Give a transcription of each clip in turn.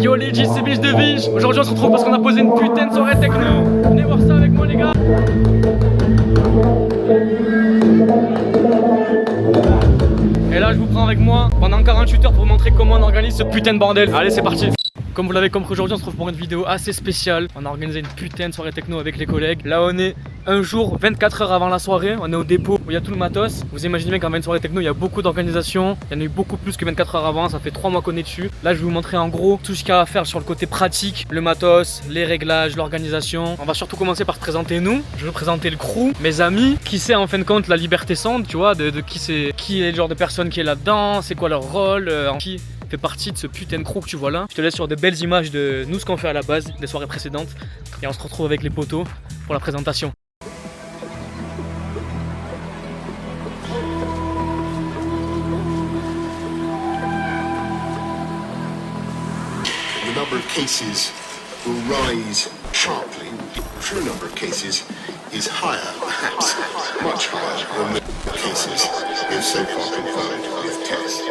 Yo les G, c'est Biche de Biche. Aujourd'hui on se retrouve parce qu'on a posé une putain de soirée techno. Venez voir ça avec moi les gars. Et là je vous prends avec moi pendant 48 heures pour vous montrer comment on organise ce putain de bordel. Allez c'est parti. Comme vous l'avez compris, aujourd'hui on se retrouve pour une vidéo assez spéciale. On a organisé une putain de soirée techno avec les collègues. Là on est un jour, 24 heures avant la soirée. On est au dépôt où il y a tout le matos. Vous imaginez bien qu'en 20 soirées techno il y a beaucoup d'organisation. Il y en a eu beaucoup plus que 24 heures avant. Ça fait 3 mois qu'on est dessus. Là je vais vous montrer en gros tout ce qu'il y a à faire sur le côté pratique. Le matos, les réglages, l'organisation. On va surtout commencer par se présenter nous. Je vais présenter le crew, mes amis. Qui c'est en fin de compte la Liberté Sound, tu vois, de qui est le genre de personne qui est là-dedans. C'est quoi leur rôle, qui fait partie de ce putain de crew que tu vois là. Je te laisse sur de belles images de nous, ce qu'on fait à la base, des soirées précédentes. Et on se retrouve avec les potos pour la présentation. The number of cases will rise sharply. True number of cases is higher, perhaps much higher than the cases we've so far confirmed with tests.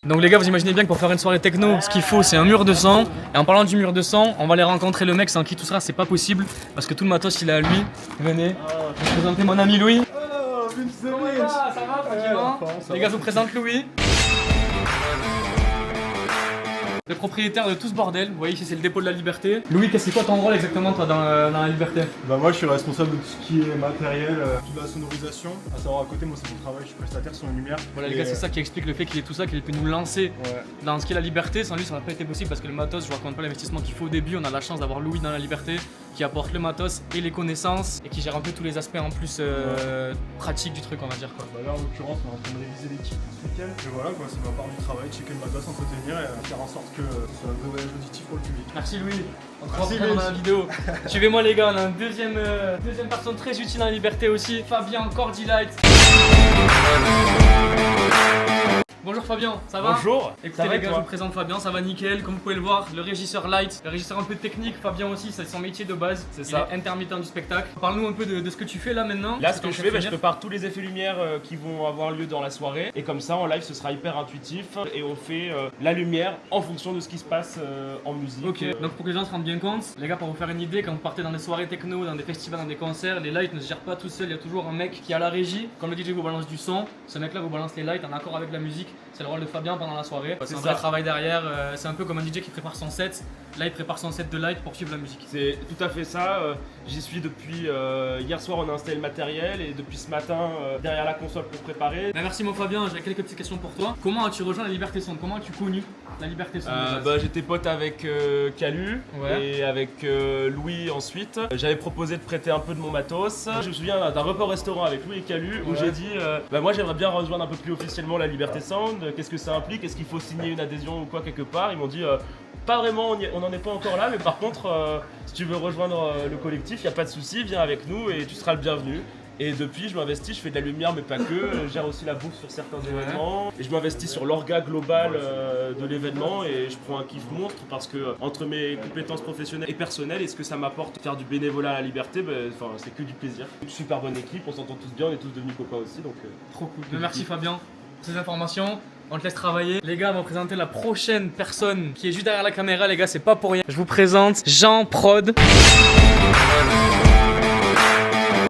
Donc les gars, vous imaginez bien que pour faire une soirée techno, ce qu'il faut c'est un mur de son. Et en parlant du mur de son, on va aller rencontrer le mec sans qui tout sera, c'est pas possible. Parce que tout le matos il est à lui. Venez, je vais vous présenter mon ami Louis. Oh, Ça va tranquillement. Les gars, je vous présente Louis. Le propriétaire de tout ce bordel, vous voyez ici c'est le dépôt de la Liberté. Louis, c'est quoi ton rôle exactement toi dans la Liberté? Bah moi je suis responsable de tout ce qui est matériel, toute la sonorisation, à savoir à côté moi c'est mon travail, je suis prestataire sur la lumière. Voilà les gars, c'est ça qui explique le fait qu'il ait tout ça, qu'il ait pu nous lancer dans ce qui est la Liberté. Sans lui ça n'aurait pas été possible parce que le matos, je vous raconte pas l'investissement qu'il faut au début. On a la chance d'avoir Louis dans la Liberté qui apporte le matos et les connaissances et qui gère un peu tous les aspects en plus pratiques du truc on va dire quoi. Bah là en l'occurrence on est en train de réviser l'équipe ce week-end. Et voilà quoi, c'est ma part du travail, checker le matos, entretenir et faire en sorte que ce soit un vrai voyage auditif pour le public. Merci Louis, on te Merci, reprend dans la vidéo. Suivez-moi les gars, on a un deuxième personne très utile dans la Liberté aussi, Fabien Cordilight. Bonjour Fabien, ça va? Bonjour. Écoutez les gars, je vous présente Fabien, ça va nickel. Comme vous pouvez le voir, le régisseur light, le régisseur un peu technique. Fabien aussi, c'est son métier de base. C'est Il ça. est intermittent du spectacle. Parle-nous un peu de ce que tu fais là maintenant. Là, ce que je fais, je prépare tous les effets lumière qui vont avoir lieu dans la soirée. Et comme ça, en live, ce sera hyper intuitif. Et on fait la lumière en fonction de ce qui se passe en musique. Ok, donc pour que les gens se rendent bien compte, les gars, pour vous faire une idée, quand vous partez dans des soirées techno, dans des festivals, dans des concerts, les lights ne se gèrent pas tout seuls. Il y a toujours un mec qui est à la régie. Quand le DJ vous balance du son, ce mec là vous balance les lights en accord avec la musique. C'est le rôle de Fabien pendant la soirée. C'est un vrai travail derrière. C'est un peu comme un DJ qui prépare son set. Là, il prépare son set de light pour suivre la musique. C'est tout à fait ça. J'y suis depuis hier soir, on a installé le matériel. Et depuis ce matin, derrière la console pour préparer. Bah, merci mon Fabien, j'ai quelques petites questions pour toi. Comment as-tu rejoint la Liberté Sound? Comment as-tu connu la Liberté Sound? J'étais pote avec Calu et avec Louis ensuite. J'avais proposé de prêter un peu de mon matos. Je me souviens d'un repas au restaurant avec Louis et Calu où j'ai dit moi j'aimerais bien rejoindre un peu plus officiellement la Liberté Sound. Qu'est-ce que ça implique? Est-ce qu'il faut signer une adhésion ou quoi quelque part? Ils m'ont dit pas vraiment, on n'en est pas encore là, mais par contre si tu veux rejoindre le collectif, il n'y a pas de souci, viens avec nous et tu seras le bienvenu. Et depuis, je m'investis, je fais de la lumière, mais pas que. Je gère aussi la bouffe sur certains événements. Et je m'investis sur l'orga global de l'événement. Et je prends un kiff monstre parce que, entre mes compétences professionnelles et personnelles, et ce que ça m'apporte faire du bénévolat à la liberté, c'est que du plaisir. Une super bonne équipe, on s'entend tous bien, on est tous devenus copains aussi. Donc, trop cool. Merci Fabien pour ces informations. On te laisse travailler. Les gars, on va présenter la prochaine personne qui est juste derrière la caméra. Les gars, c'est pas pour rien. Je vous présente Jean Prod.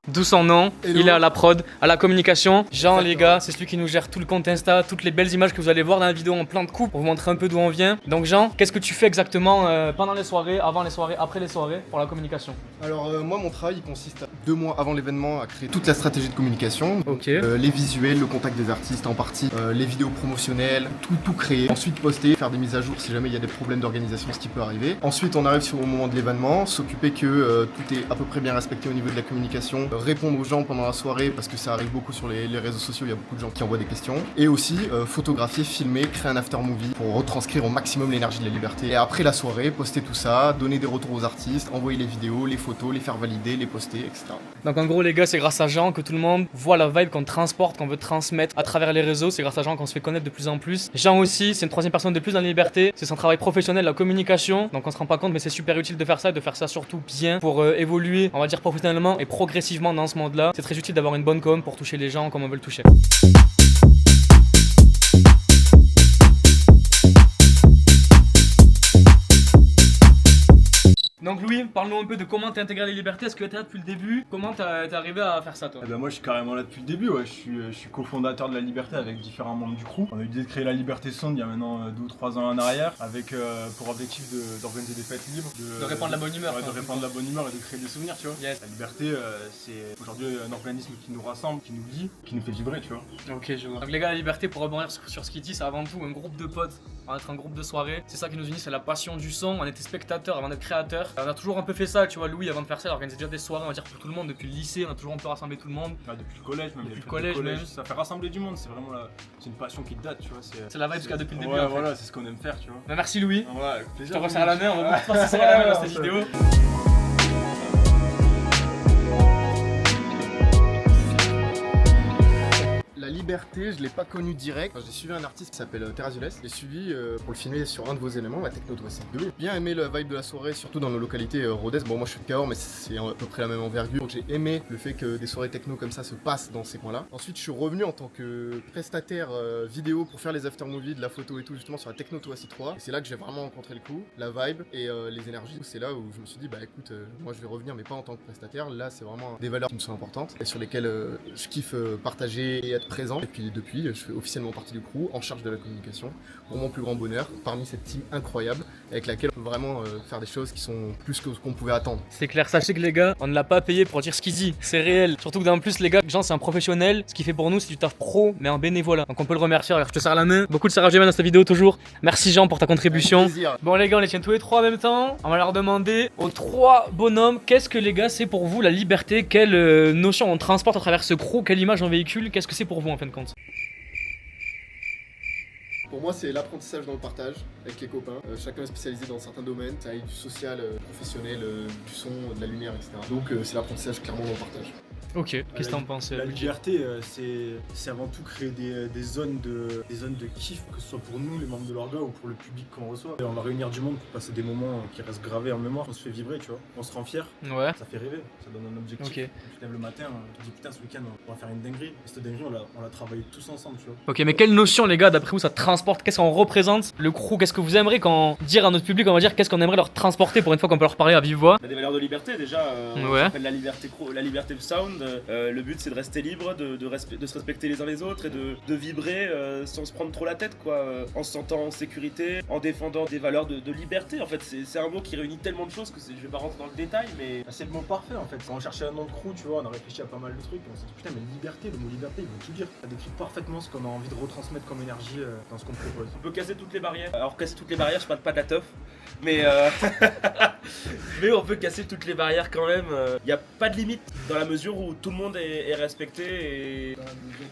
D'où son nom, Hello. il est à la prod, à la communication. Jean, les gars, c'est celui qui nous gère tout le compte Insta, toutes les belles images que vous allez voir dans la vidéo en plein de coups pour vous montrer un peu d'où on vient. Donc Jean, qu'est-ce que tu fais exactement pendant les soirées, avant les soirées, après les soirées pour la communication? Alors moi mon travail il consiste à 2 mois avant l'événement à créer toute la stratégie de communication. Ok. Les visuels, le contact des artistes en partie, les vidéos promotionnelles, tout créer. Ensuite poster, faire des mises à jour si jamais il y a des problèmes d'organisation, ce qui peut arriver. Ensuite on arrive au moment de l'événement, s'occuper que tout est à peu près bien respecté au niveau de la communication, répondre aux gens pendant la soirée parce que ça arrive beaucoup sur les réseaux sociaux, il y a beaucoup de gens qui envoient des questions. Et aussi photographier, filmer, créer un after movie pour retranscrire au maximum l'énergie de la liberté. Et après la soirée, poster tout ça, donner des retours aux artistes, envoyer les vidéos, les photos, les faire valider, les poster, etc. Donc en gros les gars, c'est grâce à Jean que tout le monde voit la vibe qu'on transporte, qu'on veut transmettre à travers les réseaux. C'est grâce à Jean qu'on se fait connaître de plus en plus. Jean aussi, c'est une troisième personne de plus dans la liberté. C'est son travail professionnel, la communication. Donc on se rend pas compte, mais c'est super utile de faire ça et de faire ça surtout bien pour évoluer, on va dire professionnellement et progressivement dans ce monde-là. C'est très utile d'avoir une bonne com pour toucher les gens comme on veut le toucher. Donc Louis, parle-nous un peu de comment t'es intégré à la liberté. Est-ce que t'es là depuis le début? Comment t'es arrivé à faire ça toi? Eh ben moi je suis carrément là depuis le début, ouais. Je suis cofondateur de la Liberté avec différents membres du crew. On a eu l'idée de créer la Liberté Sound il y a maintenant 2 ou 3 ans en arrière, avec pour objectif d'organiser des fêtes libres, De répandre la bonne humeur. ouais, de répandre la bonne humeur et de créer des souvenirs, tu vois. Yes. La Liberté c'est aujourd'hui un organisme qui nous rassemble, qui nous lie, qui nous fait vibrer, tu vois. Ok, je vois. Donc les gars, la liberté, pour rebondir sur ce qu'il dit, c'est avant tout un groupe de potes, on va être un groupe de soirée. C'est ça qui nous unit, c'est la passion du son. On était spectateurs avant d'être créateurs. On a toujours un peu fait ça, tu vois. Louis, avant de faire ça, il organisait déjà des soirées, on va dire pour tout le monde depuis le lycée. On a toujours un peu rassemblé tout le monde. Ouais, depuis le collège même. Depuis il y a le collège même. Ça fait rassembler du monde, c'est vraiment c'est une passion qui date, tu vois. C'est la vibe qu'il y a depuis le début. Ouais, en fait. voilà, c'est ce qu'on aime faire, tu vois. Bah, merci Louis. Ouais, avec Je plaisir. te resserre la main, on va beaucoup se serrer la main dans cette vidéo. La Liberté, je l'ai pas connu direct. J'ai suivi un artiste qui s'appelle Terrazules. Je l'ai suivi pour le filmer sur un de vos éléments, la Techno 2. J'ai bien aimé la vibe de la soirée, surtout dans nos localités rhodaises. Bon, moi je suis de Cahors, mais c'est à peu près la même envergure. Donc j'ai aimé le fait que des soirées techno comme ça se passent dans ces coins-là. Ensuite, je suis revenu en tant que prestataire vidéo pour faire les after-movies, de la photo et tout, justement sur la Techno 3. Et c'est là que j'ai vraiment rencontré le coup, la vibe et les énergies. C'est là où je me suis dit, bah écoute, moi je vais revenir, mais pas en tant que prestataire. Là, c'est vraiment des valeurs qui me sont importantes et sur lesquelles je kiffe partager et être présent. Et puis depuis, je fais officiellement partie du crew, en charge de la communication, pour mon plus grand bonheur, parmi cette team incroyable avec laquelle on peut vraiment faire des choses qui sont plus que ce qu'on pouvait attendre. C'est clair, sachez que les gars, on ne l'a pas payé pour dire ce qu'il dit, c'est réel. Surtout que dans plus les gars, Jean c'est un professionnel, ce qu'il fait pour nous c'est du taf pro, mais en bénévolat. Donc on peut le remercier, regarde, je te serre la main. Beaucoup de serrage de main dans cette vidéo toujours. Merci Jean pour ta contribution. Avec plaisir. Bon les gars, on les tient tous les trois en même temps. On va leur demander aux 3 bonhommes, qu'est-ce que les gars c'est pour vous la liberté? Quelle notion on transporte à travers ce crew? Quelle image on véhicule? Qu'est-ce que c'est pour vous en fin de compte? Pour moi, c'est l'apprentissage dans le partage avec les copains. Chacun est spécialisé dans certains domaines. Ça aille du social, professionnel, du son, de la lumière, etc. Donc c'est l'apprentissage clairement dans le partage. Ok, qu'est-ce que t'en penses? La liberté, c'est avant tout créer des zones de kiff, que ce soit pour nous, les membres de l'orga, ou pour le public qu'on reçoit. Et on va réunir du monde pour passer des moments qui restent gravés en mémoire. On se fait vibrer, tu vois. On se rend fier. Ouais. Ça fait rêver. Ça donne un objectif. Ok. Tu te lèves le matin, tu te dis putain, ce week-end, on va faire une dinguerie. Et cette dinguerie, on l'a travaillé tous ensemble, tu vois. Ok, mais quelle notion les gars, d'après vous ça transporte? Qu'est-ce qu'on représente? Le crew, qu'est-ce que vous aimeriez quand dire à notre public, on va dire, qu'est-ce qu'on aimerait leur transporter pour une fois qu'on peut leur parler à vive voix? Il y a des valeurs de liberté déjà, on Ouais. s'appelle la liberté sound. Le but c'est de rester libre, de se respecter les uns les autres et de vibrer sans se prendre trop la tête, quoi, en se sentant en sécurité, en défendant des valeurs de liberté. En fait, c'est un mot qui réunit tellement de choses que je vais pas rentrer dans le détail, mais C'est le mot parfait en fait. Quand on cherchait un nom de crew, tu vois, on a réfléchi à pas mal de trucs. Et on s'est dit putain, mais liberté, le mot liberté, il veut tout dire. Ça décrit parfaitement ce qu'on a envie de retransmettre comme énergie dans ce qu'on propose. on peut casser toutes les barrières. Alors casser toutes les barrières, je parle pas de la teuf, mais mais on peut casser toutes les barrières quand même. Il y a pas de limite dans la mesure où tout le monde est respecté et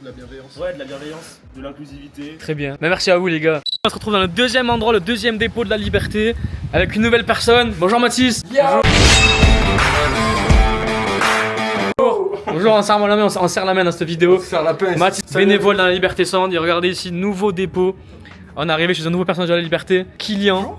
De la bienveillance. ouais, de la bienveillance, de l'inclusivité. Très bien. Mais merci à vous les gars. On se retrouve dans le deuxième endroit, le deuxième dépôt de la liberté, avec une nouvelle personne. Bonjour Mathis. Bonjour, on serre la main dans cette vidéo. Mathis, bénévole dans la Liberté Sound. Et regardez ici, nouveau dépôt. On est arrivé chez un nouveau personnage de la Liberté, Kylian.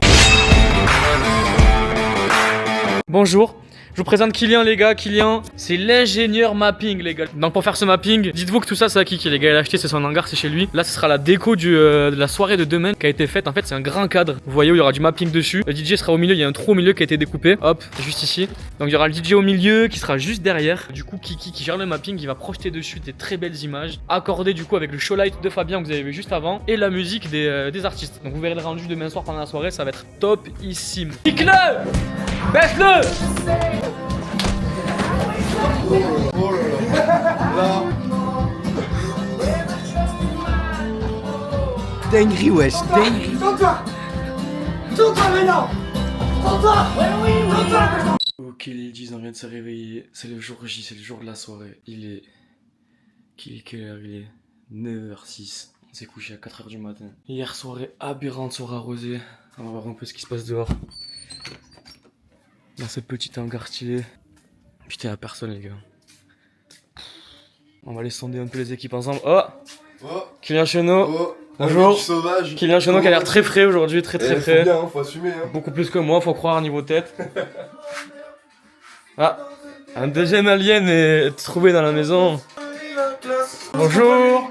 Bonjour. Je vous présente Kylian les gars, Kylian c'est l'ingénieur mapping les gars. Donc pour faire ce mapping, dites-vous que tout ça c'est à Kiki les gars, il a acheté, c'est son hangar, c'est chez lui. Là ce sera la déco de la soirée de demain qui a été faite, en fait c'est un grand cadre. Vous voyez où il y aura du mapping dessus. Le DJ sera au milieu, il y a un trou au milieu qui a été découpé, hop, juste ici. Donc il y aura le DJ au milieu qui sera juste derrière. Du coup Kiki qui gère le mapping, il va projeter dessus des très belles images, accordées du coup avec le show light de Fabien que vous avez vu juste avant et la musique des artistes. Donc vous verrez le rendu demain soir pendant la soirée, ça va être topissime. Kick-le, baisse-le. Dinguerie, wesh, dinguerie. Ok les G's, on vient de se réveiller, c'est le jour J, c'est le jour de la soirée. Il est... Quelle heure il est 9h06, on s'est couché à 4h du matin. Hier soirée aberrante, soirée arrosée. On va voir un peu ce qui se passe dehors. Dans ce petit hangar stylé. Putain, y'a personne les gars. On va aller sonder un peu les équipes ensemble. Oh, Oh, Kylian Chenot. oh, Bonjour. sauvage. Kylian Chenot qui a l'air très frais aujourd'hui, très Faut frais. bien, hein, faut assumer. Hein. Beaucoup plus que moi, faut croire niveau tête. Ah, un deuxième alien est trouvé dans la maison. Bonjour.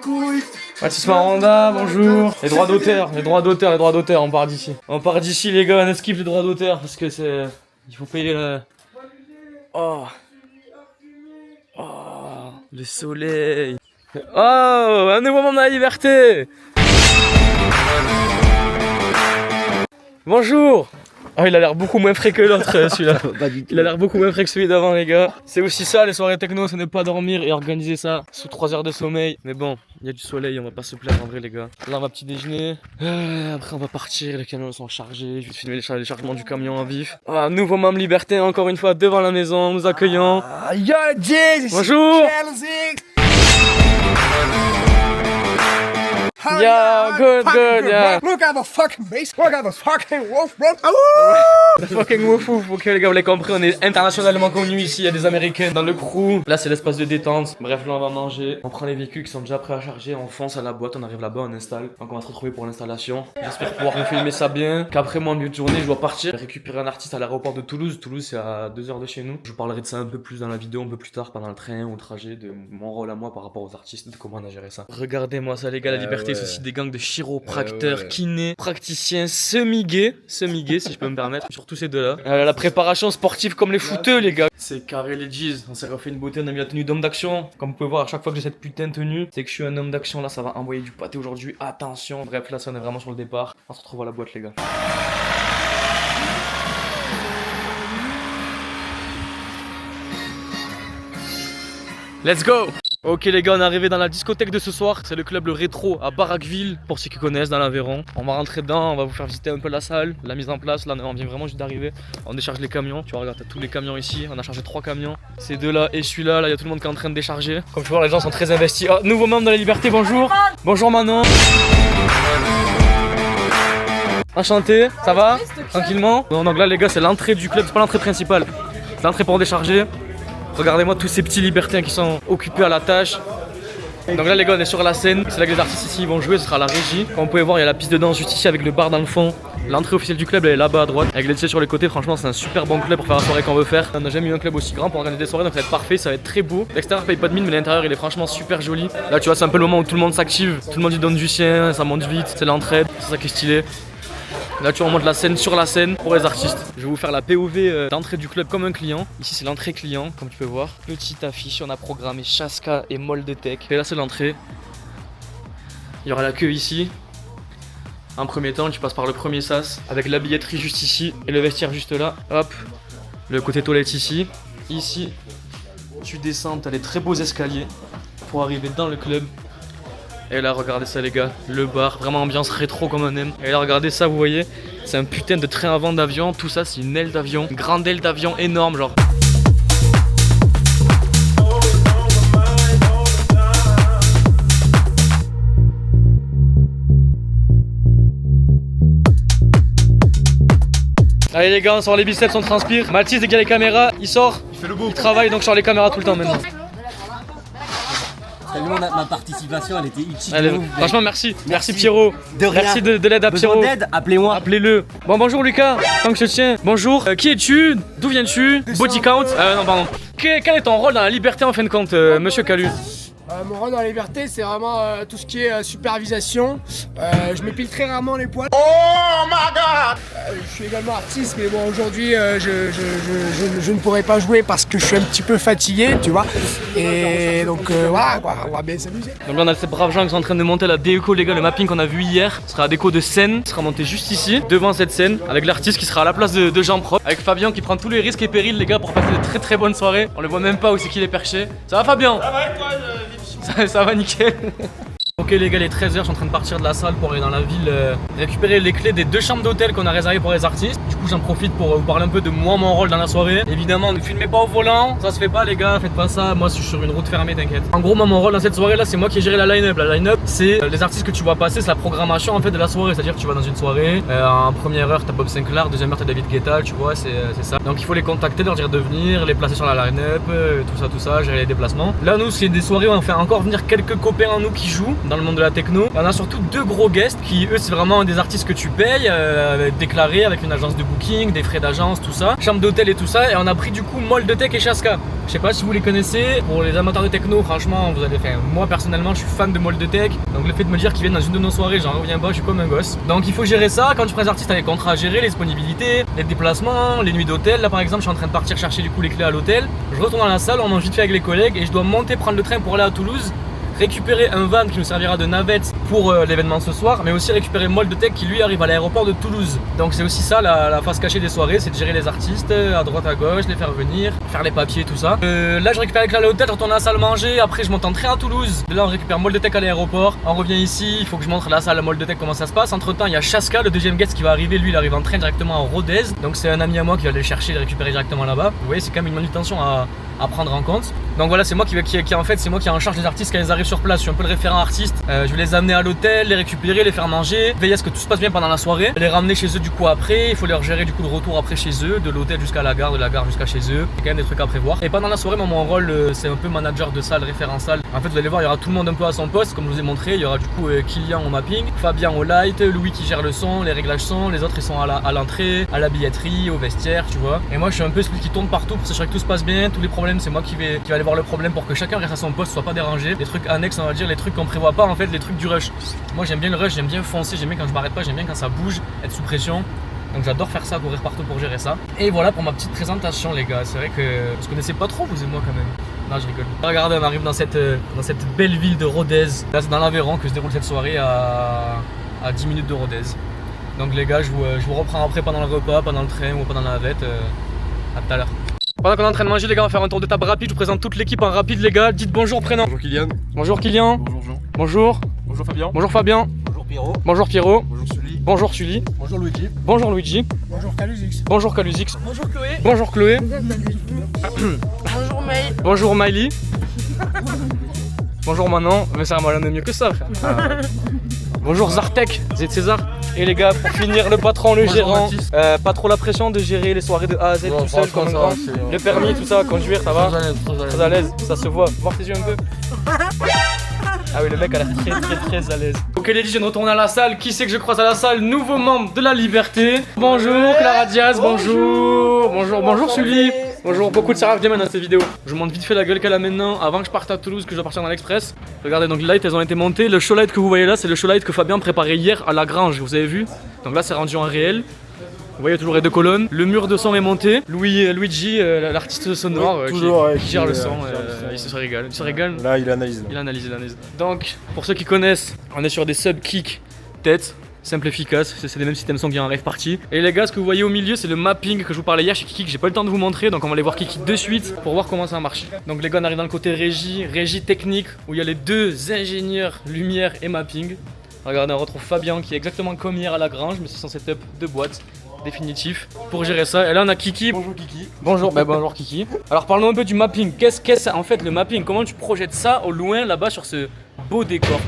Mathis Maranda, bonjour. Les droits d'auteur, on part d'ici. On part d'ici les gars, on esquive les droits d'auteur parce que c'est... Il faut payer le... Oh. Oh, le soleil. Oh, un nouveau membre de la liberté. Bonjour. Ah, il a l'air beaucoup moins frais que l'autre celui-là. Il a l'air beaucoup moins frais que celui d'avant les gars. C'est aussi ça les soirées techno, ce n'est pas dormir et organiser ça sous 3 heures de sommeil. Mais bon, il y a du soleil, on va pas se plaindre en vrai les gars. Là on va petit déjeuner. Après on va partir, les camions sont chargés. Je vais filmer les chargements du camion en vif. Ah, nouveau membre liberté encore une fois devant la maison, nous accueillons. Yo, Jesus! Bonjour. Yeah, good, yeah. Look at the fucking bass. Look at the fucking wolf, bro. Fucking woof woof. Ok les gars, vous l'avez compris, on est internationalement connus ici, il y a des Américains dans le crew. Là c'est l'espace de détente. Bref, là on va manger. On prend les véhicules qui sont déjà prêts à charger, on fonce à la boîte, on arrive là-bas, on installe. Donc on va se retrouver pour l'installation. J'espère pouvoir vous filmer ça bien. Qu'après moi en milieu de journée, je dois partir récupérer un artiste à l'aéroport de Toulouse. Toulouse c'est à 2 heures de chez nous. Je vous parlerai de ça un peu plus dans la vidéo, un peu plus tard pendant le train ou le trajet, de mon rôle à moi par rapport aux artistes, de comment on a géré ça. Regardez-moi ça les gars, la liberté c'est aussi des gangs de chiropracteurs, kinés, praticiens semi-gays si je peux me permettre, surtout ces deux-là. La préparation sportive comme les footeux les gars. C'est carré les G's, on s'est refait une beauté, on a mis la tenue d'homme d'action. Comme vous pouvez voir, à chaque fois que j'ai cette putain de tenue, c'est que je suis un homme d'action. Là ça va envoyer du pâté aujourd'hui, attention. Bref là ça on est vraiment sur le départ. On se retrouve à la boîte les gars. Let's go! Ok les gars, on est arrivé dans la discothèque de ce soir, c'est le club Le Rétro à Barraqueville, pour ceux qui connaissent dans l'Aveyron. On va rentrer dedans, on va vous faire visiter un peu la salle, la mise en place, là on vient vraiment juste d'arriver. On décharge les camions, tu vois regarde, t'as tous les camions ici, on a chargé 3 camions. Ces deux là et celui-là, là il y a tout le monde qui est en train de décharger. Comme tu vois les gens sont très investis. Oh, nouveau membre de la liberté, bonjour! Bonjour Manon! Enchanté, ça va? Tranquillement? Non, donc là les gars c'est l'entrée du club, c'est pas l'entrée principale, c'est l'entrée pour décharger. Regardez-moi tous ces petits libertins qui sont occupés à la tâche. Donc là les gars on est sur la scène, c'est là que les artistes ici vont jouer, ce sera la régie. Comme vous pouvez voir il y a la piste de danse juste ici avec le bar dans le fond. L'entrée officielle du club elle est là-bas à droite avec les DJ sur les côtés, franchement c'est un super bon club pour faire la soirée qu'on veut faire. On n'a jamais eu un club aussi grand pour organiser des soirées donc ça va être parfait, ça va être très beau. L'extérieur paye pas de mine mais l'intérieur il est franchement super joli. Là tu vois c'est un peu le moment où tout le monde s'active, tout le monde y donne du sien, ça monte vite, c'est l'entraide, c'est ça qui est stylé. Là tu vois on monte la scène sur la scène pour les artistes. Je vais vous faire la POV d'entrée du club comme un client. Ici c'est l'entrée client comme tu peux voir. Petite affiche, on a programmé Chaska et Moldetech. Et là c'est l'entrée. Il y aura la queue ici. En premier temps tu passes par le premier sas avec la billetterie juste ici et le vestiaire juste là. Hop, le côté toilette ici. Ici tu descends, tu as des très beaux escaliers pour arriver dans le club. Et là regardez ça les gars, le bar, vraiment ambiance rétro comme on aime. Et là regardez ça vous voyez, c'est un putain de train avant d'avion, tout ça c'est une aile d'avion, une grande aile d'avion énorme genre. Allez les gars on sort les biceps, on transpire. Mathis dès qu'il y a les caméras, il sort, il travaille donc sur les caméras tout le temps maintenant. Tellement ma participation, elle était utile. Allez, de ouf, mec. franchement, merci Pierrot. De rien. Merci de l'aide à Besoin Pierrot. d'aide, appelez-moi. Appelez-le. Bon, bonjour Lucas, tant que je te tiens. Bonjour, qui es-tu? D'où viens-tu? Body count? Non, pardon. Quel est ton rôle dans la liberté en fin de compte, monsieur Calu? Mon rôle dans la liberté, c'est vraiment tout ce qui est supervision. Je m'épile très rarement les poils. Oh my god! Je suis également artiste, mais bon, aujourd'hui, je ne pourrais pas jouer parce que je suis un petit peu fatigué, tu vois. Et donc, voilà, quoi, on va bien s'amuser. Donc là on a ces braves gens qui sont en train de monter la déco, les gars, le mapping qu'on a vu hier. Ce sera la déco de scène, ce sera monté juste ici, devant cette scène, avec l'artiste qui sera à la place de Jean Pro, avec Fabien qui prend tous les risques et périls, les gars, pour passer de très très bonnes soirées. On le voit même pas où c'est qu'il est perché. Ça va Fabien? Ça va et toi, ça va nickel. Ok les gars, les 13h, je suis en train de partir de la salle pour aller dans la ville récupérer les clés des 2 chambres d'hôtel qu'on a réservées pour les artistes. Du coup j'en profite pour vous parler un peu de moi, mon rôle dans la soirée. Évidemment, ne filmez pas au volant, ça se fait pas les gars, faites pas ça. Moi je suis sur une route fermée, t'inquiète. En gros, moi mon rôle dans cette soirée là, c'est moi qui ai géré la line-up. La line-up, c'est les artistes que tu vois passer, c'est la programmation en fait de la soirée. C'est-à-dire que tu vas dans une soirée, en première heure t'as Bob Sinclair, deuxième heure t'as David Guetta, tu vois, c'est ça. Donc il faut les contacter, leur dire de venir, les placer sur la line-up, tout ça, gérer les déplacements. Là nous c'est des soirées où on fait encore venir quelques copains en nous qui jouent dans le monde de la techno. On a surtout 2 gros guests qui eux c'est vraiment des artistes que tu payes, déclarés avec une agence de booking, des frais d'agence, tout ça, chambre d'hôtel et tout ça. Et on a pris du coup Moldetech et Chaska. Je sais pas si vous les connaissez, pour les amateurs de techno franchement vous allez faire. Moi personnellement je suis fan de Moldetech, donc le fait de me dire qu'ils viennent dans une de nos soirées, j'en reviens pas, je suis comme un gosse. Donc il faut gérer ça, quand tu prends les artistes t'as les contrats à gérer, les disponibilités, les déplacements, les nuits d'hôtel. Là par exemple je suis en train de partir chercher du coup les clés à l'hôtel, je retourne dans la salle, on mange vite fait avec les collègues et je dois monter prendre le train pour aller à Toulouse, récupérer un van qui nous servira de navette pour l'événement ce soir, mais aussi récupérer Moldetech qui lui arrive à l'aéroport de Toulouse. Donc c'est aussi ça la face cachée des soirées, c'est de gérer les artistes à droite à gauche, les faire venir, faire les papiers, tout ça. Là je récupère avec à l'hôtel, je retourne à la salle manger, après je monte en train à Toulouse. De là on récupère Moldetech à l'aéroport, on revient ici, il faut que je montre la salle à Moldetech comment ça se passe. Entre temps il y a Chaska, le deuxième guest qui va arriver, lui il arrive en train directement à Rodez. Donc c'est un ami à moi qui va aller chercher et le récupérer directement là-bas. Vous voyez, c'est quand même une manutention à prendre en compte. Donc voilà, c'est moi qui en fait, c'est moi qui est en charge des artistes quand ils arrivent sur place. Je suis un peu le référent artiste. Je vais les amener à l'hôtel, les récupérer, les faire manger, veiller à ce que tout se passe bien pendant la soirée, les ramener chez eux du coup après. Il faut leur gérer du coup le retour après chez eux, de l'hôtel jusqu'à la gare, de la gare jusqu'à chez eux. C'est quand même des trucs à prévoir. Et pendant la soirée, moi, mon rôle, c'est un peu manager de salle, référent salle. En fait, vous allez voir, il y aura tout le monde un peu à son poste, comme je vous ai montré. Il y aura du coup Kylian au mapping, Fabien au light, Louis qui gère le son, les réglages son, les autres ils sont à l'entrée, à la billetterie, au vestiaire, tu vois. Et moi, je suis un peu celui qui tourne partout pour s'assurer que tout se passe bien. Tous les problèmes, c'est moi qui vais aller voir le problème pour que chacun reste à son poste, soit pas dérangé. Les trucs annexes, on va dire, les trucs qu'on prévoit pas, en fait, les trucs du rush. Moi, j'aime bien le rush, j'aime bien foncer, j'aime bien quand je m'arrête pas, j'aime bien quand ça bouge, être sous pression. Donc j'adore faire ça, courir partout pour gérer ça. Et voilà pour ma petite présentation les gars. C'est vrai que on se connaissait pas trop vous et moi quand même. Non je rigole. Regardez, on arrive dans cette belle ville de Rodez. Là c'est dans l'Aveyron que se déroule cette soirée à 10 minutes de Rodez. Donc les gars je vous reprends après pendant le repas, pendant le train ou pendant la navette. À tout à l'heure. Pendant qu'on est en train de manger les gars, on va faire un tour de table rapide. Je vous présente toute l'équipe en rapide les gars. Dites bonjour prénom. Bonjour Kylian. Bonjour Kylian. Bonjour Jean. Bonjour. Bonjour Fabien. Bonjour Fabien. Bonjour Pierrot. Bonjour Pierrot. Bonjour Sully. Bonjour Sully. Bonjour Luigi. Bonjour Luigi. Bonjour Caluzix. Bonjour Caluzix. Bonjour Chloé. Bonjour Chloé. Bonjour May. Bonjour Miley. Bonjour Manon. Mais ça m'a mieux que ça frère. Bonjour Zartek, Z César. Et les gars, pour finir, le patron, le gérant. Pas trop la pression de gérer les soirées de A à Z tout seul comme un grand. Le permis, tout ça, conduire, ça va? Très à l'aise, ça se voit. Voir tes yeux un peu. Ah oui, le mec a l'air très à l'aise. Ok les gars, je viens de retourner à la salle. Qui c'est que je croise à la salle? Nouveau membre de la Liberté. Bonjour Clara Diaz, bonjour. Bonjour Sully. Bonjour, beaucoup de Sarah viennent dans cette vidéo. Je vous montre vite fait la gueule qu'elle a maintenant avant que je parte à Toulouse, que je dois partir dans l'Express. Regardez, donc les lights elles ont été montées. Le show light que vous voyez là, c'est le show light que Fabien préparait hier à la Grange. Vous avez vu? Donc là, c'est rendu en réel. Vous voyez toujours les 2 colonnes. Le mur de son est monté. Luigi, l'artiste sonore, qui gère le son. Il se régale. Il se régale. Là, il analyse. Il analyse. Donc, pour ceux qui connaissent, on est sur des sub-kicks tête. Simple, efficace, c'est les mêmes systèmes son qui en rêve partie. Et les gars, ce que vous voyez au milieu, c'est le mapping que je vous parlais hier chez Kiki, que j'ai pas eu le temps de vous montrer. Donc on va aller voir Kiki de suite pour voir comment ça marche. Donc les gars, on arrive dans le côté régie technique, où il y a les 2 ingénieurs lumière et mapping. Regardez, on retrouve Fabien qui est exactement comme hier à la Grange, mais c'est son setup de boîte définitif pour gérer ça. Et là on a Kiki. Bonjour Kiki. Bonjour, bonjour Kiki. Alors parlons un peu du mapping. Qu'est-ce en fait le mapping? Comment tu projettes ça au loin là-bas sur ce beau décor?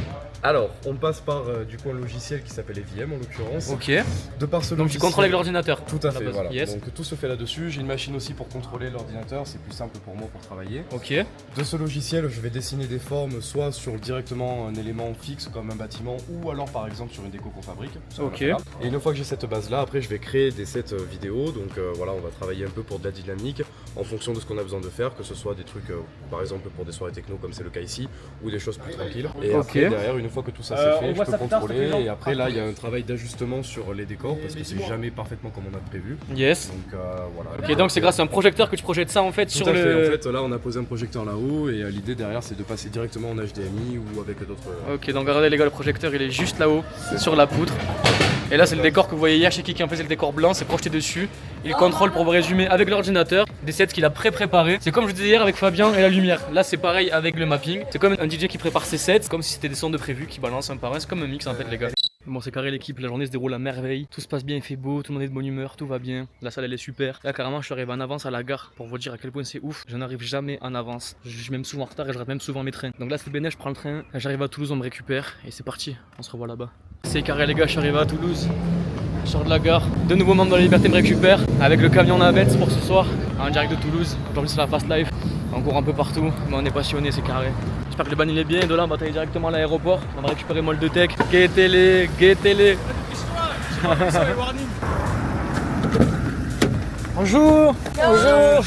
Alors, on passe par du coup un logiciel qui s'appelle EVM en l'occurrence. Ok. De par ce Donc tu logiciel- contrôles avec l'ordinateur. Tout à fait, voilà. Yes. Donc tout se fait là-dessus. J'ai une machine aussi pour contrôler l'ordinateur, c'est plus simple pour moi pour travailler. Ok. De ce logiciel, je vais dessiner des formes soit sur directement un élément fixe comme un bâtiment ou alors par exemple sur une déco qu'on fabrique. Ça, on Ok. va faire. Et une fois que j'ai cette base-là, après je vais créer des sets vidéo. Donc voilà, on va travailler un peu pour de la dynamique en fonction de ce qu'on a besoin de faire, que ce soit des trucs par exemple pour des soirées techno comme c'est le cas ici ou des choses plus tranquilles. Et Ok. après derrière, une fois que tout ça c'est fait, on je voit peux ça plus tard, s'il te contrôler. plaît, Jean. Et après là, il y a un travail d'ajustement sur les décors parce que c'est jamais parfaitement comme on a prévu. Yes. Donc voilà. Ok, donc c'est grâce à un projecteur que tu projettes ça en fait Tout sur à fait. le. En fait, là, on a posé un projecteur là-haut et l'idée derrière, c'est de passer directement en HDMI ou avec d'autres. Ok, donc regardez les gars, le projecteur il est juste là-haut, sur la poutre. Et là c'est le décor que vous voyez hier chez Kiki, en fait c'est le décor blanc, c'est projeté dessus. Il contrôle pour vous résumer avec l'ordinateur des sets qu'il a pré-préparés. C'est comme je disais hier avec Fabien et la lumière. Là c'est pareil avec le mapping. C'est comme un DJ qui prépare ses sets, comme si c'était des sons de prévu qui balancent un par un. C'est comme un mix en fait les gars. Bon c'est carré l'équipe, la journée se déroule à merveille. Tout se passe bien, il fait beau, tout le monde est de bonne humeur, tout va bien. La salle elle est super. Là carrément je suis arrivé en avance à la gare pour vous dire à quel point c'est ouf. Je n'arrive jamais en avance. Je suis même souvent en retard et je rate même souvent mes trains. Donc là c'est bénin, je prends le train. J'arrive à Toulouse, on me récupère et c'est parti. On se revoit là-bas. C'est carré les gars, je suis arrivé à Toulouse. Je sors de la gare, de nouveaux membres de la Liberté me récupèrent avec le camion navette pour ce soir en direct de Toulouse. Aujourd'hui c'est la fast life, on court un peu partout mais on est passionné, c'est carré. J'espère que le ban il est bien, de là on va tailler directement à l'aéroport, on va récupérer Mold de Tech. Guettez-les, guettez-les. Bonjour. Bonjour.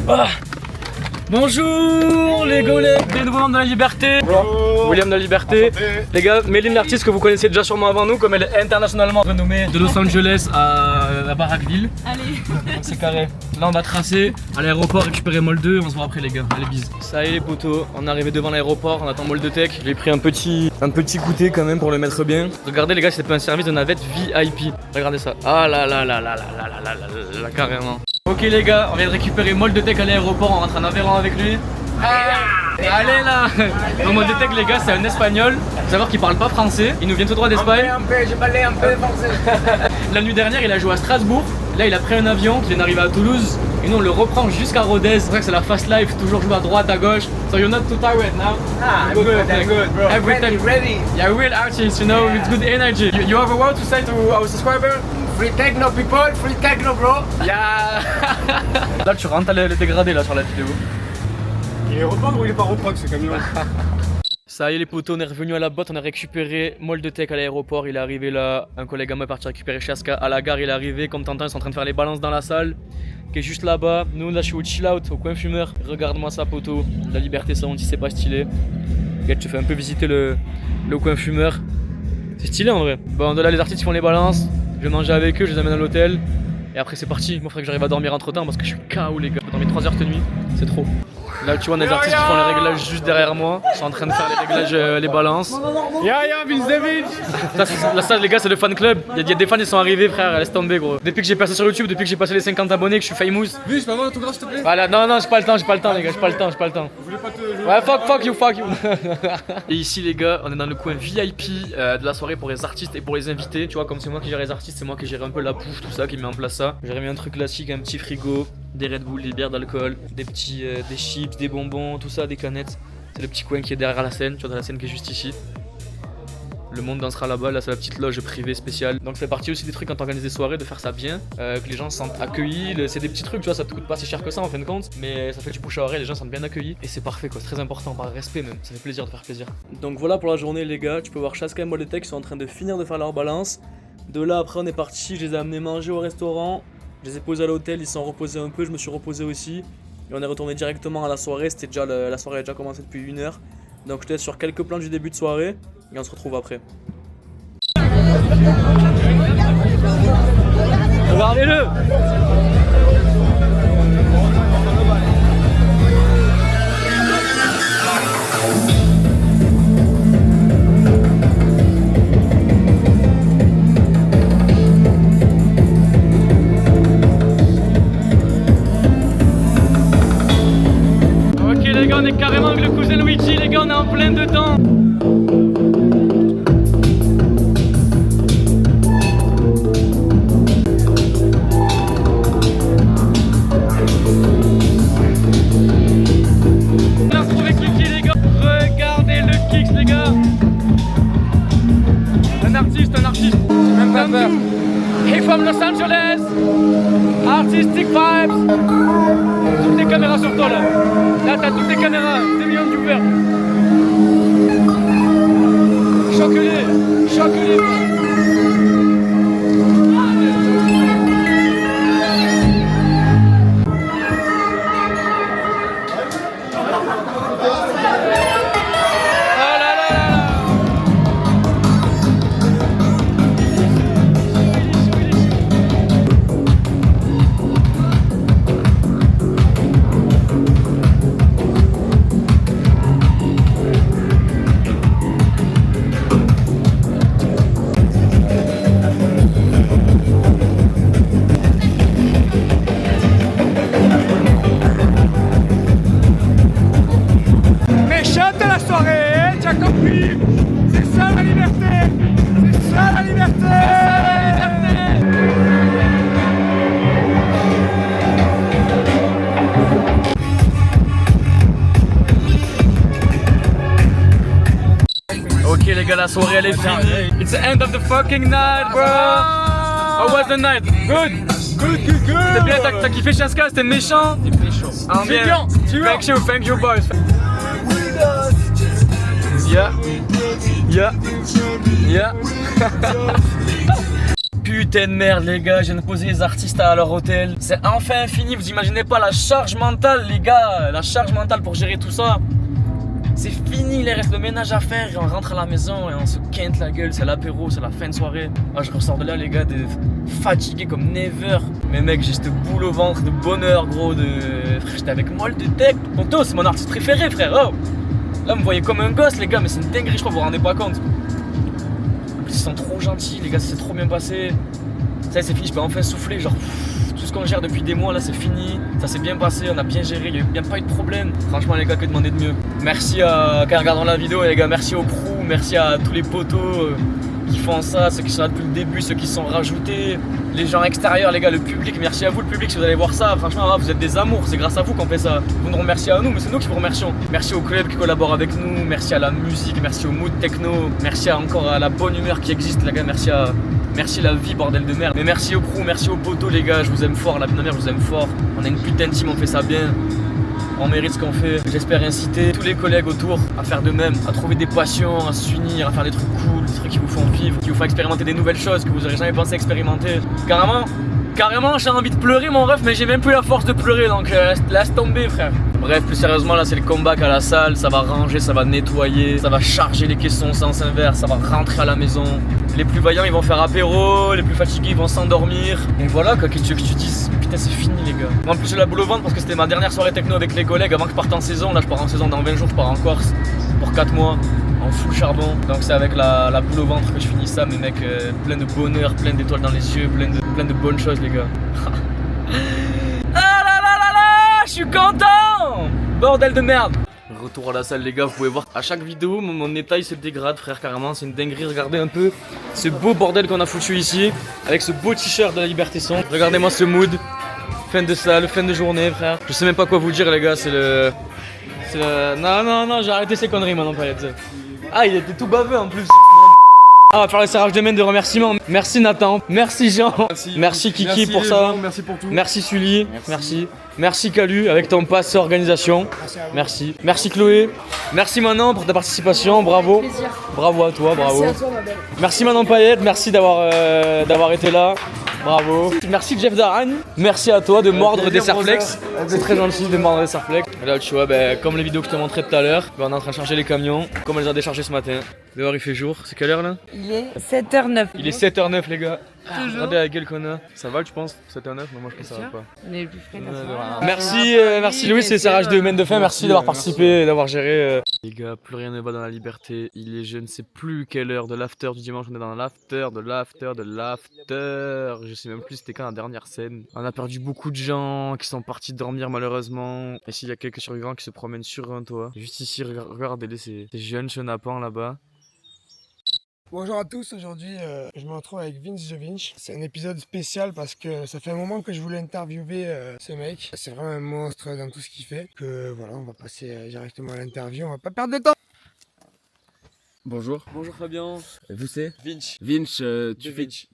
Ah. Bonjour les collègues des nouveaux membres de la Liberté. William de la Liberté. Les gars, Méline l'artiste que vous connaissez déjà sûrement avant nous, comme elle est internationalement renommée de Los Angeles à Barrackville. Allez. C'est carré. Là on va tracer à l'aéroport, récupérer Mold 2, on se voit après les gars. Allez bise. Ça y est les potos, on est arrivé devant l'aéroport, on attend Mold Tech. J'ai pris un petit goûter quand même pour le mettre bien. Regardez les gars, c'est pas un service de navette VIP. Regardez ça. Ah là là là là là là là là là là carrément. Ok les gars, on vient de récupérer Mold Tech à l'aéroport, on rentre en Aveyron avec lui. Allez là. Donc Mold Tech les gars, c'est un espagnol. Faut savoir qu'il parle pas français, il nous vient tout droit d'Espagne. J'ai parlé un peu français. La nuit dernière, il a joué à Strasbourg. Là, il a pris un avion qui vient d'arriver à Toulouse. Et nous, on le reprend jusqu'à Rodez. C'est vrai que c'est la fast life, toujours jouer à droite, à gauche. So you're not too tired now? I'm good, bro. Everything Ready. Yeah, real artist, you know, with good energy. You have a word to say to our subscriber? Free techno people, free techno bro. Yeah. Là, tu rentres le dégradé là sur la vidéo. Il est reprendre ou il est pas reprendre ce camion? Ça y est les potos, on est revenu à la botte, on a récupéré Mold Tech à l'aéroport, il est arrivé là, un collègue à moi est parti récupérer Chaska à la gare, il est arrivé, comme t'entends ils sont en train de faire les balances dans la salle, qui est juste là-bas. Nous là je suis au chill out, au coin fumeur, regarde-moi ça poteau, la Liberté ça on dit c'est pas stylé. Regarde, je te fais un peu visiter le coin fumeur, c'est stylé en vrai. Bon de là les artistes ils font les balances, je vais manger avec eux, je les amène à l'hôtel, et après c'est parti. Moi il faudrait que j'arrive à dormir entre temps parce que je suis KO les gars, j'ai dormi 3 heures de nuit, c'est trop. Là tu vois on a des artistes qui font les réglages juste derrière moi, ils sont en train de faire les réglages, les balances. Vince David. Ça les gars c'est le fan club, il y a des fans ils sont arrivés frère, laisse tomber gros. Depuis que j'ai passé sur YouTube, depuis que j'ai passé les 50 abonnés, que je suis famous. Vince, je peux avoir l'autographe s'il te plaît? Voilà, non j'ai pas le temps les gars, j'ai pas le temps. Je voulais pas te. Ouais fuck you. Et ici les gars, on est dans le coin VIP de la soirée pour les artistes et pour les invités. Tu vois comme c'est moi qui gère les artistes, c'est moi qui gère un peu la bouffe, tout ça, qui met en place ça. J'ai remis un truc classique, un petit frigo, des Red Bull, des bières d'alcool, des petits des chips, des bonbons, tout ça, des canettes. C'est le petit coin qui est derrière la scène, tu vois, la scène qui est juste ici. Le monde dansera là-bas, là c'est la petite loge privée spéciale. Donc c'est parti aussi des trucs quand t'organises des soirées, de faire ça bien, que les gens se sentent accueillis. C'est des petits trucs, tu vois, ça te coûte pas si cher que ça en fin de compte, mais ça fait du bouche à oreille, les gens se sentent bien accueillis. Et c'est parfait quoi, c'est très important, par respect même, ça fait plaisir de faire plaisir. Donc voilà pour la journée les gars, tu peux voir Chaska et Mold Tech qui sont en train de finir de faire leur balance. De là après on est parti, je les ai amenés manger au restaurant, je les ai posés à l'hôtel, ils se sont reposés un peu, je me suis reposé aussi. Et on est retourné directement à la soirée, c'était déjà la soirée a déjà commencé depuis 1 heure. Donc je te laisse sur quelques plans du début de soirée et on se retrouve après. Regardez-le! Ok les gars, on est carrément avec le cousin Luigi, les gars, on est en plein dedans. On se retrouve avec Luigi les gars. Regardez le kicks les gars. caméras sur toi là. Là t'as toutes les caméras, des millions de viewers. Choque-les, choque-les. Ok les gars, la soirée elle est finie. It's the end of the fucking night, bro. How was the night? Good. C'était bien, t'as kiffé Chaska, c'était méchant. Ah, bien. Thank you boys. Yeah. Putain de merde les gars, je viens de poser les artistes à leur hôtel. C'est enfin fini, vous imaginez pas la charge mentale les gars. La charge mentale pour gérer tout ça. C'est fini, il reste le ménage à faire et on rentre à la maison et on se quinte la gueule, c'est l'apéro, c'est la fin de soirée. Moi je ressors de là les gars, fatigué comme never. Mais mec, j'ai cette boule au ventre de bonheur gros, frère, j'étais avec Mold de Tech. Ponto, c'est mon artiste préféré frère, oh. Là vous me voyez comme un gosse les gars, mais c'est une dinguerie, je crois que vous vous rendez pas compte. En plus ils sont trop gentils les gars, ça s'est trop bien passé. Ça y est, c'est fini, je peux enfin souffler, genre tout ce qu'on gère depuis des mois là c'est fini, ça s'est bien passé, on a bien géré, il n'y a bien pas eu de problème. Franchement les gars, que demander de mieux. Merci à quand regardant la vidéo les gars, merci au crew, merci à tous les potos qui font ça, ceux qui sont là depuis le début, ceux qui se sont rajoutés, les gens extérieurs les gars, le public, merci à vous le public si vous allez voir ça, franchement là, vous êtes des amours, c'est grâce à vous qu'on fait ça. Vous nous remerciez à nous, mais c'est nous qui vous remercions. Merci au club qui collabore avec nous, merci à la musique, merci au mood techno, merci encore à la bonne humeur qui existe les gars, merci la vie bordel de merde. Mais merci au crew, merci aux potos les gars, je vous aime fort, la vie de ma mère je vous aime fort. On a une putain de team, on fait ça bien. On mérite ce qu'on fait. J'espère inciter tous les collègues autour à faire de même, à trouver des passions, à s'unir, à faire des trucs cool, des trucs qui vous font vivre, qui vous font expérimenter des nouvelles choses que vous n'aurez jamais pensé expérimenter. Carrément j'ai envie de pleurer mon ref, mais j'ai même plus la force de pleurer, donc laisse tomber frère. Bref, plus sérieusement là c'est le comeback à la salle, ça va ranger, ça va nettoyer, ça va charger les caissons sens inverse, ça va rentrer à la maison. Les plus vaillants ils vont faire apéro, les plus fatigués ils vont s'endormir. Donc voilà quoi, qu'est-ce que tu veux que je te dise? Putain c'est fini les gars. En plus j'ai la boule au ventre parce que c'était ma dernière soirée techno avec les collègues avant que je parte en saison. Là je pars en saison dans 20 jours, je pars en Corse pour 4 mois en full charbon. Donc c'est avec la boule au ventre que je finis ça, mais mec, plein de bonheur, plein d'étoiles dans les yeux, plein de bonnes choses les gars. Ah là là là là, je suis content. Bordel de merde. Retour à la salle les gars, vous pouvez voir à chaque vidéo mon état il se dégrade frère, carrément c'est une dinguerie. Regardez un peu ce beau bordel qu'on a foutu ici avec ce beau t-shirt de la Liberté Son. Regardez-moi ce mood, fin de salle, fin de journée frère. Je sais même pas quoi vous dire les gars, c'est le... Non, j'ai arrêté ces conneries maintenant Payette. Ah il était tout baveux en plus. Ah, on va faire le serrage de main de remerciements. Merci Nathan, merci Jean, merci Kiki merci pour ça, gens, merci pour tout. Merci Sully, merci Calu avec ton pass organisation, merci Chloé, merci Manon pour ta participation, bravo, bravo à toi, bravo. Merci à toi ma belle. Merci Manon Payette, merci d'avoir été là. Bravo. Merci Jeff Daran. Merci à toi de mordre des Serflex. C'est très gentil de mordre des Serflex. Et là tu vois, comme les vidéos que je te montrais tout à l'heure, on est en train de charger les camions, comme on les a déchargés ce matin. Dehors il fait jour, c'est quelle heure là? Il est 7h09. Il est 7h09 les gars. Regardez la gueule qu'on a. Ça va tu penses? 7h09? Mais moi je pense que ça va pas. On est le plus frais Merci Louis, c'est serrage de main de fin. Merci d'avoir participé et d'avoir géré. Les gars, plus rien ne va dans la liberté. Il est je ne sais plus quelle heure de l'after du dimanche. On est dans l'after, de l'after. Je sais même plus c'était quand la dernière scène. On a perdu beaucoup de gens qui sont partis dormir malheureusement. Et s'il y a quelques survivants qui se promènent sur un toit. Juste ici, regardez-les, ces jeunes chenapans là-bas. Bonjour à tous, aujourd'hui je me retrouve avec Vince The Vinch. C'est un épisode spécial parce que ça fait un moment que je voulais interviewer ce mec. C'est vraiment un monstre dans tout ce qu'il fait. Que voilà, on va passer directement à l'interview, on va pas perdre de temps. Bonjour. Bonjour Fabien. Vous c'est Vinch. Vinch, tu fais... Vinch.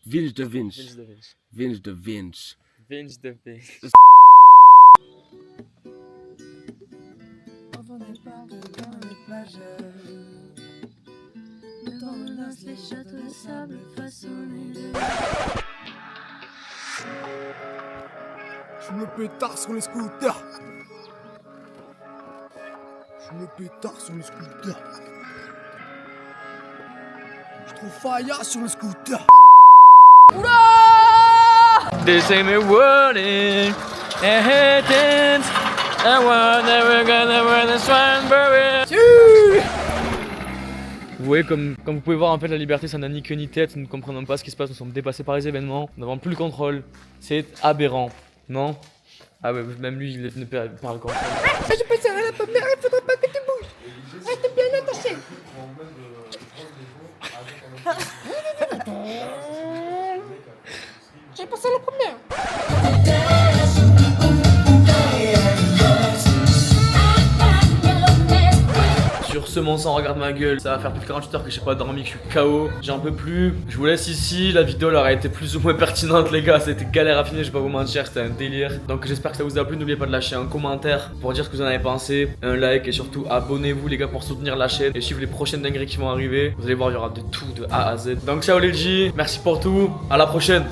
Vinch de Vinch. Vinch de Vinch. Vinch de Vinch. Vinch de Vinch. plage. Le temps menace les châteaux de sable façonnés de... Je me pétard sur les scooters. Je me pétard sur les scooters. Je trouve Faya sur le scooter. They say me warning, hesitance, I wonder we're gonna win this one, baby. Vous voyez, comme vous pouvez voir, en fait, la liberté, ça n'a ni queue ni tête. Nous ne comprenons pas ce qui se passe, nous sommes dépassés par les événements. Nous n'avons plus le contrôle. C'est aberrant, non? Ah ouais, même lui, il ne perd pas le contrôle. Je pense à la première, il faudrait pas que tu bouges. Reste bien attaché. J'ai pensé à la première. Sur ce, mon sang, regarde ma gueule. Ça va faire plus de 48 heures que j'ai pas dormi, que je suis KO. J'en peux plus. Je vous laisse ici. La vidéo elle aurait été plus ou moins pertinente, les gars. C'était galère à finir, je vais pas vous mentir. C'était un délire. Donc j'espère que ça vous a plu. N'oubliez pas de lâcher un commentaire pour dire ce que vous en avez pensé. Un like et surtout abonnez-vous, les gars, pour soutenir la chaîne et suivre les prochaines dingueries qui vont arriver. Vous allez voir, il y aura de tout de A à Z. Donc ciao les G. Merci pour tout. À la prochaine.